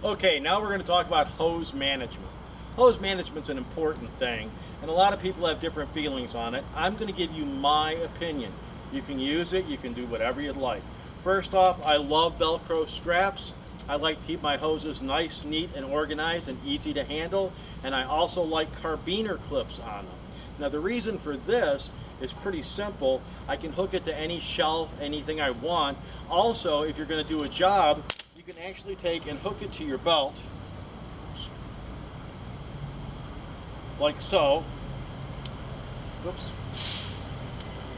Okay, now we're going to talk about hose management. Hose management's an important thing, and a lot of people have different feelings on it. I'm going to give you my opinion. You can use it, you can do whatever you'd like. First off, I love Velcro straps. I like to keep my hoses nice, neat, and organized and easy to handle, and I also like carabiner clips on them. Now the reason for this is pretty simple. I can hook it to any shelf, anything I want. Also, if you're going to do a job, you can actually take and hook it to your belt, like so. Whoops.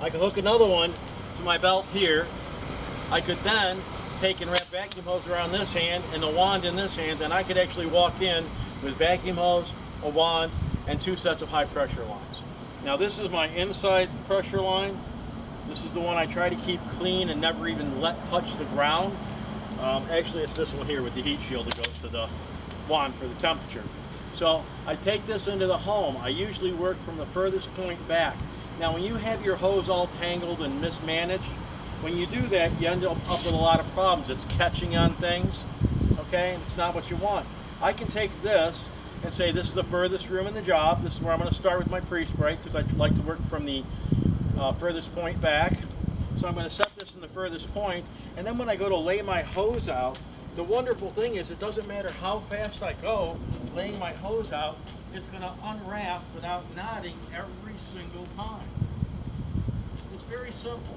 I can hook another one to my belt here. I could then take and wrap vacuum hose around this hand and a wand in this hand, and I could actually walk in with vacuum hose, a wand, and 2 sets of high pressure lines. Now this is my inside pressure line. This is the one I try to keep clean and never even let touch the ground. Actually, it's this one here with the heat shield that goes to the wand for the temperature. So I take this into the home. I usually work from the furthest point back. Now when you have your hose all tangled and mismanaged, when you do that, you end up with a lot of problems. It's catching on things, okay, and it's not what you want. I can take this and say this is the furthest room in the job. This is where I'm going to start with my pre-spray because I like to work from the furthest point back. So I'm going to set this in the furthest point, and then when I go to lay my hose out, the wonderful thing is it doesn't matter how fast I go laying my hose out, it's going to unwrap without knotting every single time. It's very simple.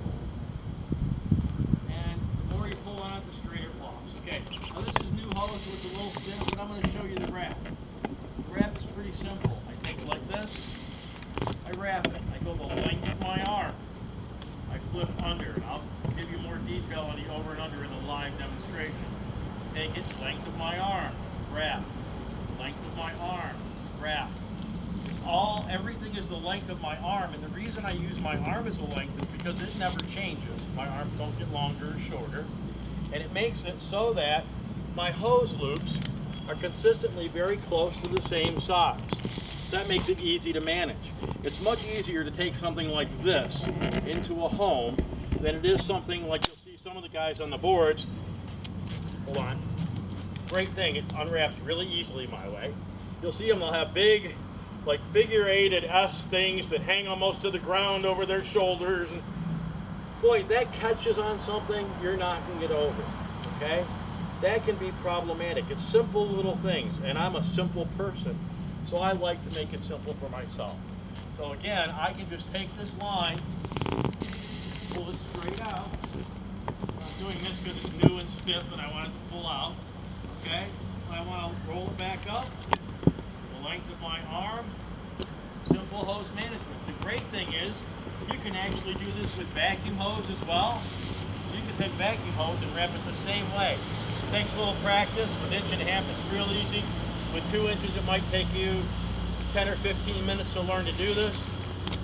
And the more you pull on it, the straighter it flops. Okay, now this is new hose, so it's a little stiff, but I'm going to show you the wrap. The wrap is pretty simple. I take it like this, I wrap it, I go the length of my arm. I flip under, and I'll give you more detail on the over and under in the live demonstration. Take it, length of my arm, wrap. Length of my arm, wrap. Everything is the length of my arm, and the reason I use my arm as a length is because it never changes. My arms don't get longer or shorter, and it makes it so that my hose loops are consistently very close to the same size. So that makes it easy to manage. It's much easier to take something like this into a home than it is something like you'll see some of the guys on the boards. Hold on. Great thing, it unwraps really easily my way. You'll see them, they'll have big, like figure-8 S things that hang almost to the ground over their shoulders. And boy, that catches on something, you're not going to get over, okay? That can be problematic. It's simple little things, and I'm a simple person, so I like to make it simple for myself. So again, I can just take this line, pull it straight out. I'm doing this because it's new and stiff and I want it to pull out. Okay, I want to roll it back up, the length of my arm, simple hose management. The great thing is, you can actually do this with vacuum hose as well. You can take vacuum hose and wrap it the same way. It takes a little practice. With 1.5 inches, it's real easy. With 2 inches, it might take you 10 or 15 minutes to learn to do this,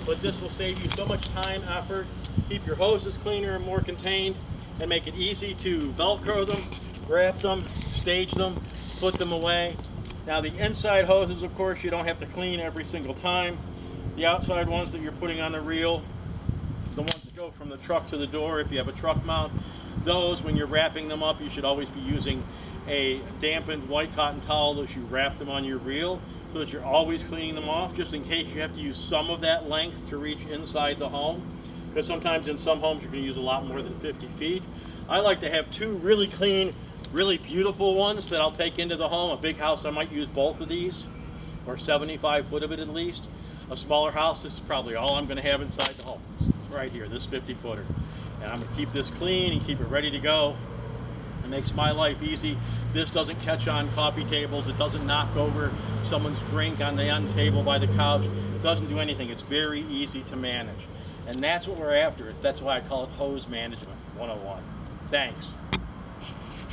but this will save you so much time, effort, keep your hoses cleaner and more contained, and make it easy to Velcro them, wrap them, stage them, put them away. Now the inside hoses, of course, you don't have to clean every single time. The outside ones that you're putting on the reel, the ones that go from the truck to the door if you have a truck mount, those, when you're wrapping them up, you should always be using a dampened white cotton towel as you wrap them on your reel, so that you're always cleaning them off, just in case you have to use some of that length to reach inside the home, because sometimes in some homes you're going to use a lot more than 50 feet. I like to have 2 really clean, really beautiful ones that I'll take into the home. A big house, I might use both of these, or 75 foot of it at least. A smaller house, this is probably all I'm going to have inside the home, right here, this 50 footer. And I'm going to keep this clean and keep it ready to go. It makes my life easy. This doesn't catch on coffee tables. It doesn't knock over someone's drink on the end table by the couch. It doesn't do anything. It's very easy to manage. And that's what we're after. That's why I call it Hose Management 101. Thanks.